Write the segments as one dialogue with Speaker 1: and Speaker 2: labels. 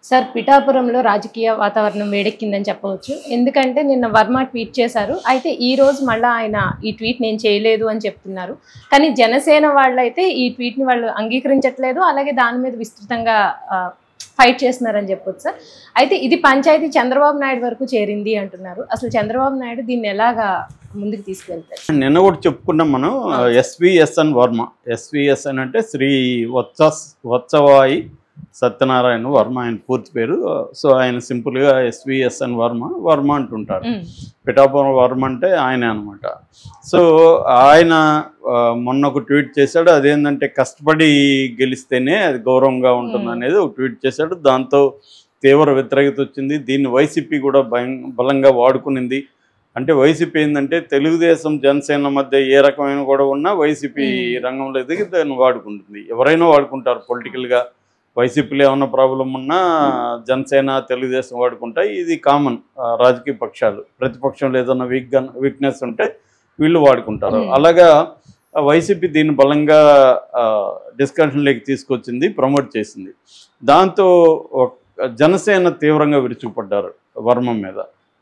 Speaker 1: Sir పిఠాపురంలో రాజకీయ వాతావరణం వేడెక్కిందని చెప్పవచ్చు. ఎందుకంటే నిన్న వర్మ ట్వీట్ చేశారు. అయితే ఈరోజు మళ్ళా ఆయన ఈ ట్వీట్ నేను చేయలేదు అని చెప్తున్నారు. కానీ జనసేన వాళ్ళైతే ఈ ట్వీట్‌ని వాళ్ళు అంగీకరించట్లేదు. అలాగే దాని మీద విస్తృతంగా ఫైట్ చేస్తున్నారని చెప్పొచ్చు సార్. అయితే ఇది పంచాయతీ చంద్రబాబు నాయుడు వరకు చేరింది అంటున్నారు. అసలు చంద్రబాబు నాయుడు దీన్ని ఎలాగా ముందుకు తీసుకెళ్తారు?
Speaker 2: నిన్న కూడా చెప్పుకున్నాం మనం. ఎస్విఎస్ఎన్ వర్మ. ఎస్విఎస్ఎన్ అంటే శ్రీ వత్సవాయి సత్యనారాయణ వర్మ ఆయన పూర్తి పేరు. సో ఆయన సింపుల్గా ఎస్విఎస్ఎన్ వర్మ అంటుంటారు. పిఠాపురం వర్మ అంటే ఆయనే అనమాట. సో ఆయన మొన్న ఒక ట్వీట్ చేశాడు. అదేంటంటే కష్టపడి గెలిస్తేనే అది గౌరవంగా ఉంటుంది అనేది ఒక ట్వీట్ చేశాడు. దాంతో తీవ్ర వ్యతిరేకత వచ్చింది. దీన్ని వైసీపీ కూడా బలంగా వాడుకునింది. అంటే వైసీపీ ఏంటంటే తెలుగుదేశం జనసేన మధ్య ఏ రకమైన కూడా ఉన్నా వైసీపీ రంగంలో ఎదిగి దాన్ని వాడుకుంటుంది. ఎవరైనా వాడుకుంటారు పొలిటికల్గా. వైసీపీలో ఏమన్నా ప్రాబ్లం ఉన్నా జనసేన తెలుగుదేశం వాడుకుంటాయి. ఇది కామన్. రాజకీయ పక్షాలు ప్రతిపక్షంలో ఏదైనా వీక్నెస్ ఉంటే వీళ్ళు వాడుకుంటారు. అలాగా వైసీపీ దీన్ని బలంగా డిస్కషన్లోకి తీసుకొచ్చింది, ప్రమోట్ చేసింది. దాంతో జనసేన తీవ్రంగా విరుచుకుపడ్డారు వర్మ మీద.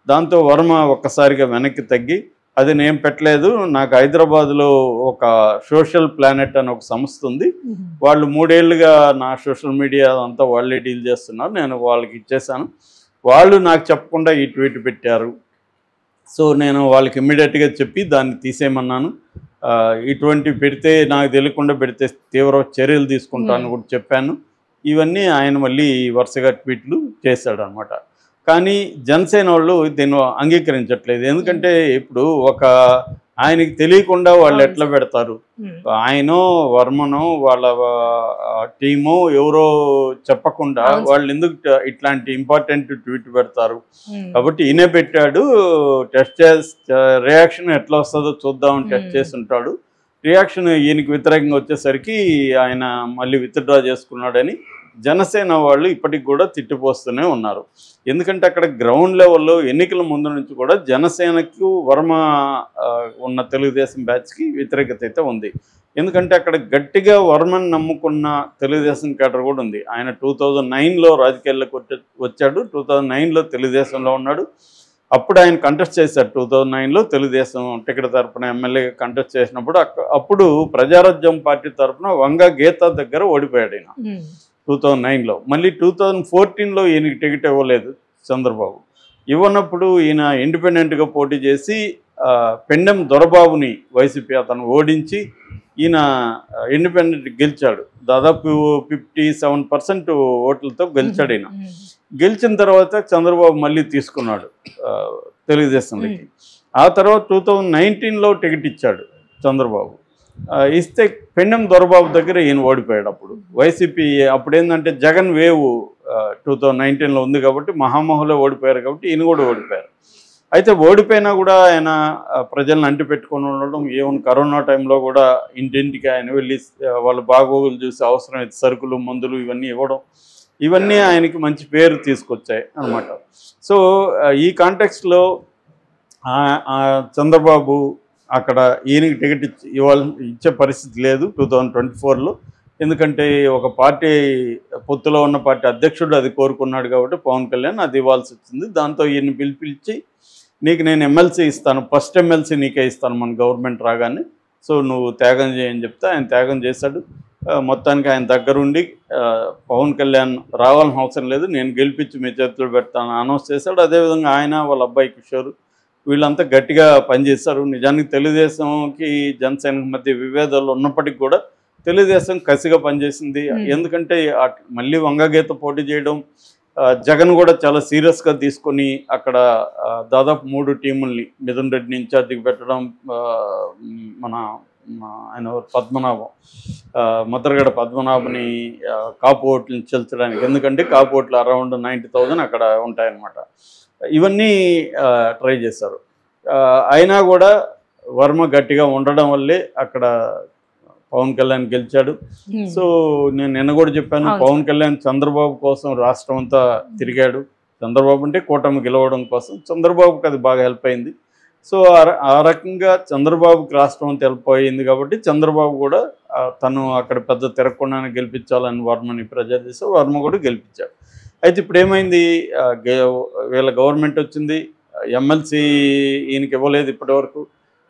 Speaker 2: దాంతో వర్మ ఒక్కసారిగా వెనక్కి తగ్గి అది నేను పెట్టలేదు, నాకు హైదరాబాద్లో ఒక సోషల్ ప్లానెట్ అని ఒక సంస్థ ఉంది, వాళ్ళు 3 ఏళ్ళుగా నా సోషల్ మీడియా అంతా వాళ్ళే డీల్ చేస్తున్నారు, నేను వాళ్ళకి ఇచ్చేసాను, వాళ్ళు నాకు చెప్పకుండా ఈ ట్వీట్ పెట్టారు, సో నేను వాళ్ళకి ఇమ్మీడియట్గా చెప్పి దాన్ని తీసేయమన్నాను, ఇటువంటి పెడితే నాకు తెలియకుండా పెడితే తీవ్ర చర్యలు తీసుకుంటాను కూడా చెప్పాను. ఇవన్నీ ఆయన మళ్ళీ వరుసగా ట్వీట్లు చేశాడు అనమాట. కానీ జనసేన వాళ్ళు దీన్ని అంగీకరించట్లేదు. ఎందుకంటే ఇప్పుడు ఆయనకి తెలియకుండా వాళ్ళు ఎట్లా పెడతారు? ఆయన వర్మను వాళ్ళ టీము ఎవరో చెప్పకుండా వాళ్ళు ఎందుకు ఇట్లాంటి ఇంపార్టెంట్ ట్వీట్ పెడతారు? కాబట్టి ఈయనే పెట్టాడు, టెస్ట్ రియాక్షన్ ఎట్లా వస్తుందో చూద్దామని టెస్ట్ చేసి ఉంటాడు. రియాక్షన్ ఈయనకి వ్యతిరేకంగా వచ్చేసరికి ఆయన మళ్ళీ విత్డ్రా చేసుకున్నాడని జనసేన వాళ్ళు ఇప్పటికి కూడా తిట్టిపోస్తూనే ఉన్నారు. ఎందుకంటే అక్కడ గ్రౌండ్ లెవెల్లో ఎన్నికల ముందు నుంచి కూడా జనసేనకు వర్మ ఉన్న తెలుగుదేశం బ్యాచ్కి వ్యతిరేకత అయితే ఉంది. ఎందుకంటే అక్కడ గట్టిగా వర్మని నమ్ముకున్న తెలుగుదేశం కేడర్ కూడా ఉంది. ఆయన 2009లో రాజకీయాల్లోకి వచ్చాడు, 2009లో తెలుగుదేశంలో ఉన్నాడు. అప్పుడు ఆయన కంటెస్ట్ చేశాడు. 2009లో తెలుగుదేశం టికెట్ తరఫున ఎమ్మెల్యేగా కంటెస్ట్ చేసినప్పుడు అప్పుడు ప్రజారాజ్యం పార్టీ తరఫున వంగ గీత దగ్గర ఓడిపోయాడు ఈయన 2009లో. మళ్ళీ 2014లో ఈయనకి టికెట్ ఇవ్వలేదు చంద్రబాబు. ఇవ్వనప్పుడు ఈయన ఇండిపెండెంట్గా పోటీ చేసి పెండెం దొరబాబుని వైసీపీ అతను ఓడించి ఈయన ఇండిపెండెంట్ గెలిచాడు. దాదాపు 57% ఓట్లతో గెలిచాడు ఈయన. గెలిచిన తర్వాత చంద్రబాబు మళ్ళీ తీసుకున్నాడు తెలుగుదేశంలోకి. ఆ తర్వాత 2019లో టికెట్ ఇచ్చాడు చంద్రబాబు. ఇస్తే పెండెం దొరబాబు దగ్గర ఈయన ఓడిపోయాడు. అప్పుడు వైసీపీ అప్పుడు ఏంటంటే జగన్ వేవ్ 2019లో ఉంది కాబట్టి మహామహులో ఓడిపోయారు కాబట్టి ఈయన కూడా ఓడిపోయారు. అయితే ఓడిపోయినా కూడా ఆయన ప్రజలను అంటి పెట్టుకొని ఉండడం, ఏమైనా కరోనా టైంలో కూడా ఇంటింటికి ఆయన వెళ్ళి వాళ్ళ బాగోగులు చూసి అవసరమైతే సరుకులు మందులు ఇవన్నీ ఇవ్వడం, ఇవన్నీ ఆయనకి మంచి పేరు తీసుకొచ్చాయి అన్నమాట. సో ఈ కాంటెక్స్ట్లో చంద్రబాబు అక్కడ ఈయనకి టికెట్ ఇచ్చే పరిస్థితి లేదు 2024లో. ఎందుకంటే ఒక పార్టీ పొత్తులో ఉన్న పార్టీ అధ్యక్షుడు అది కోరుకున్నాడు కాబట్టి పవన్ కళ్యాణ్ అది ఇవ్వాల్సి వచ్చింది. దాంతో ఈయన పిలిపించి నీకు నేను ఎమ్మెల్సీ ఇస్తాను, ఫస్ట్ ఎమ్మెల్సీ నీకే ఇస్తాను మన గవర్నమెంట్ రాగానే, సో నువ్వు త్యాగం చేయని చెప్తే ఆయన త్యాగం చేశాడు. మొత్తానికి ఆయన దగ్గరుండి పవన్ కళ్యాణ్ రావాల్సిన అవసరం లేదు, నేను గెలిపించి మీ చేతులు పెడతాను అనౌన్స్ చేశాడు. అదేవిధంగా ఆయన వాళ్ళ అబ్బాయి కిషోర్ వీళ్ళంతా గట్టిగా పనిచేశారు. నిజానికి తెలుగుదేశంకి జనసేనకి మధ్య విభేదాలు ఉన్నప్పటికీ కూడా తెలుగుదేశం కసిగా పనిచేసింది. ఎందుకంటే మళ్ళీ వంగగీత పోటీ చేయడం, జగన్ కూడా చాలా సీరియస్గా తీసుకొని అక్కడ దాదాపు 3 టీముల్ని మిథున్ రెడ్డిని ఇన్ఛార్జికి పెట్టడం, ఆయన పద్మనాభం ముద్రగడ పద్మనాభని కాపు ఓట్లను చెల్చడానికి, ఎందుకంటే కాపు ఓట్లు అరౌండ్ 90,000 అక్కడ ఉంటాయన్నమాట. ఇవన్నీ ట్రై చేశారు. అయినా కూడా వర్మ గట్టిగా ఉండడం వల్లే అక్కడ పవన్ కళ్యాణ్ గెలిచాడు. సో నేను నిన్న కూడా చెప్పాను, పవన్ కళ్యాణ్ చంద్రబాబు కోసం రాష్ట్రం అంతా తిరిగాడు. చంద్రబాబు అంటే కూటమి గెలవడం కోసం చంద్రబాబుకి అది బాగా హెల్ప్ అయింది. సో ఆ రకంగా చంద్రబాబుకి రాష్ట్రం అంతా హెల్ప్ అయింది కాబట్టి చంద్రబాబు కూడా తను అక్కడ పెద్ద తిరగకుండానే గెలిపించాలని వర్మని ప్రెజర్ చేసి వర్మ కూడా గెలిపించాడు. అయితే ఇప్పుడు ఏమైంది, వీళ్ళ గవర్నమెంట్ వచ్చింది, ఎమ్మెల్సీ ఈయనకి ఇవ్వలేదు ఇప్పటివరకు.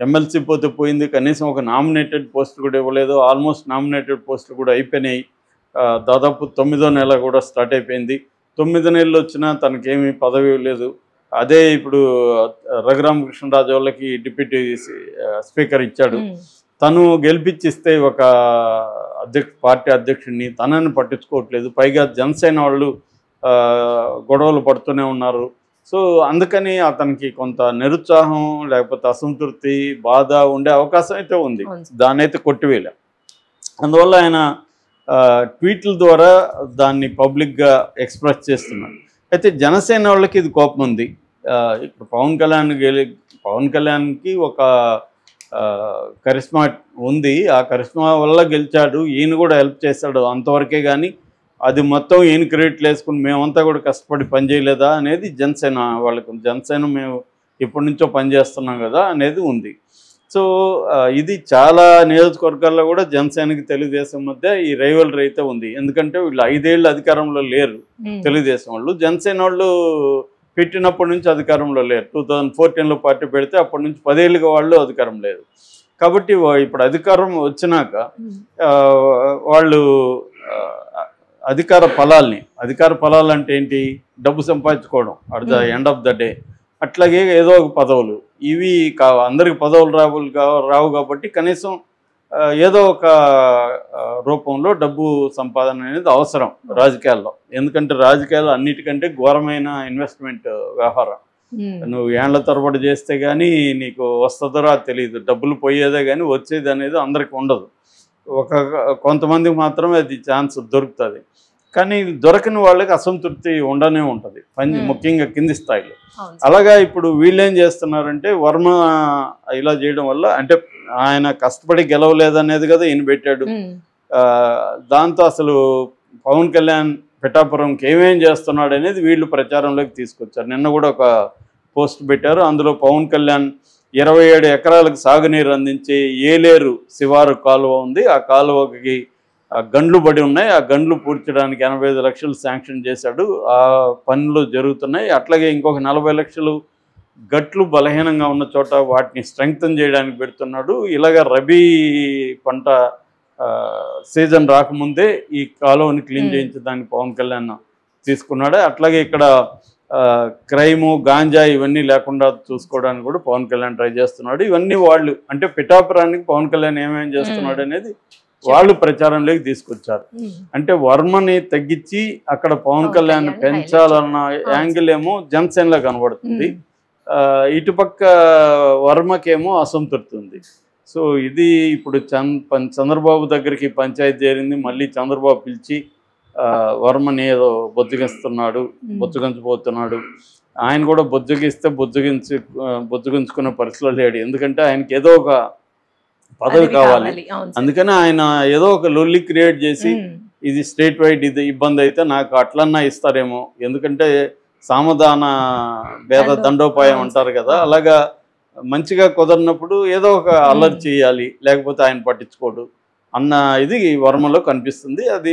Speaker 2: ఎమ్మెల్సీ పోతే పోయింది, కనీసం ఒక నామినేటెడ్ పోస్ట్ కూడా ఇవ్వలేదు. ఆల్మోస్ట్ నామినేటెడ్ పోస్టులు కూడా అయిపోయినాయి. దాదాపు 9వ నెల కూడా స్టార్ట్ అయిపోయింది. 9 నెలలు వచ్చినా తనకేమీ పదవి లేదు. అదే ఇప్పుడు రఘురామకృష్ణరాజు వాళ్ళకి డిప్యూటీ స్పీకర్ ఇచ్చాడు. తను గెలిపించిస్తే ఒక పార్టీ అధ్యక్షుడిని, తనని పట్టించుకోవట్లేదు. పైగా జనసేన వాళ్ళు గొడవలు పడుతూనే ఉన్నారు. సో అందుకని అతనికి కొంత నిరుత్సాహం, లేకపోతే అసంతృప్తి, బాధ ఉండే అవకాశం అయితే ఉంది. దాన్ని అయితే కొట్టివేయలే. అందువల్ల ఆయన ట్వీట్ల ద్వారా దాన్ని పబ్లిక్గా ఎక్స్ప్రెస్ చేస్తున్నాడు. అయితే జనసేన వాళ్ళకి ఇది కోపం ఉంది. ఇప్పుడు పవన్ కళ్యాణ్కి ఒక కరిష్మా ఉంది. ఆ కరిష్మా వల్ల గెలిచాడు, ఈయన కూడా హెల్ప్ చేశాడు అంతవరకే. కానీ అది మొత్తం ఈయన క్రెడిట్లు వేసుకుని మేమంతా కూడా కష్టపడి పనిచేయలేదా అనేది జనసేన వాళ్ళకు. జనసేన మేము ఇప్పటి నుంచో పనిచేస్తున్నాం కదా అనేది ఉంది. సో ఇది చాలా నియోజకవర్గాల్లో కూడా జనసేనకి తెలుగుదేశం మధ్య ఈ రైవల్రీ అయితే ఉంది. ఎందుకంటే వీళ్ళు 5 ఏళ్ళు అధికారంలో లేరు తెలుగుదేశం వాళ్ళు. జనసేన వాళ్ళు పెట్టినప్పటి నుంచి అధికారంలో లేరు. 2014లో పార్టీ పెడితే అప్పటి నుంచి 10 ఏళ్ళుగా వాళ్ళు అధికారం లేదు. కాబట్టి ఇప్పుడు అధికారం వచ్చినాక వాళ్ళు అధికార ఫలాలు అంటే ఏంటి, డబ్బు సంపాదించుకోవడం at the end of the day. అట్లాగే ఏదో ఒక పదవులు, ఇవి అందరికి పదవులు రావు కాబట్టి కనీసం ఏదో ఒక రూపంలో డబ్బు సంపాదన అనేది అవసరం రాజకీయాల్లో. ఎందుకంటే రాజకీయాలు అన్నిటికంటే ఘోరమైన ఇన్వెస్ట్మెంట్ వ్యవహారం. నువ్వు ఏళ్ల తరబడి చేస్తే కానీ నీకు వస్తుందో తెలియదు. డబ్బులు పోయేదే కానీ వచ్చేది అనేది అందరికి ఉండదు. కొంతమందికి మాత్రమే అది ఛాన్స్ దొరుకుతుంది. కానీ దొరకని వాళ్ళకి అసంతృప్తి ఉండనే ఉంటుంది, ముఖ్యంగా కింది స్థాయిలో. అలాగా ఇప్పుడు వీళ్ళేం చేస్తున్నారంటే, వర్మ ఇలా చేయడం వల్ల, అంటే ఆయన కష్టపడి గెలవలేదనేది కదా ఈయన పెట్టాడు. దాంతో అసలు పవన్ కళ్యాణ్ పిఠాపురంకి ఏమేం చేస్తున్నాడు అనేది వీళ్ళు ప్రచారంలోకి తీసుకొచ్చారు. నిన్న కూడా ఒక పోస్ట్ పెట్టారు. అందులో పవన్ కళ్యాణ్ 27 ఎకరాలకు సాగునీరు అందించే ఏలేరు శివారు కాలువ ఉంది. ఆ కాలువకి గండ్లు పడి ఉన్నాయి. ఆ గండ్లు పూడ్చడానికి 85 లక్షలు శాంక్షన్ చేశాడు. ఆ పనులు జరుగుతున్నాయి. అట్లాగే ఇంకొక 40 లక్షలు గట్లు బలహీనంగా ఉన్న చోట వాటిని స్ట్రెంగ్తన్ చేయడానికి పెడుతున్నాడు. ఇలాగ రబీ పంట సీజన్ రాకముందే ఈ కాలువని క్లీన్ చేయించడానికి పవన్ కళ్యాణ్ తీసుకున్నాడు. అట్లాగే ఇక్కడ క్రైము, గాంజా ఇవన్నీ లేకుండా చూసుకోవడానికి కూడా పవన్ కళ్యాణ్ ట్రై చేస్తున్నాడు. ఇవన్నీ వాళ్ళు, అంటే పిఠాపురానికి పవన్ కళ్యాణ్ ఏమేం చేస్తున్నాడు అనేది వాళ్ళు ప్రచారంలోకి తీసుకొచ్చారు. అంటే వర్మని తగ్గించి అక్కడ పవన్ కళ్యాణ్ పెంచాలన్న యాంగిల్ ఏమో జనసేనలో కనబడుతుంది. ఇటుపక్క వర్మకేమో అసంతృప్తి ఉంది. సో ఇది ఇప్పుడు చంద్రబాబు దగ్గరికి పంచాయతీ చేరింది. మళ్ళీ చంద్రబాబు పిలిచి వర్మని ఏదో బొజ్జగించబోతున్నాడు. ఆయన కూడా బొజ్జగించుకునే పరిస్థితిలో లేడు. ఎందుకంటే ఆయనకి ఏదో ఒక పదవి కావాలి. అందుకని ఆయన ఏదో ఒక లొల్లి క్రియేట్ చేసి, ఇది స్టేట్ వైడ్ ఇది ఇబ్బంది అయితే నాకు అట్లన్నా ఇస్తారేమో, ఎందుకంటే సామధాన భేద దండోపాయం అంటారు కదా, అలాగా మంచిగా కుదరినప్పుడు ఏదో ఒక అల్లరి చేయాలి, లేకపోతే ఆయన పట్టించుకోడు అన్న ఇది వర్మలో కనిపిస్తుంది. అది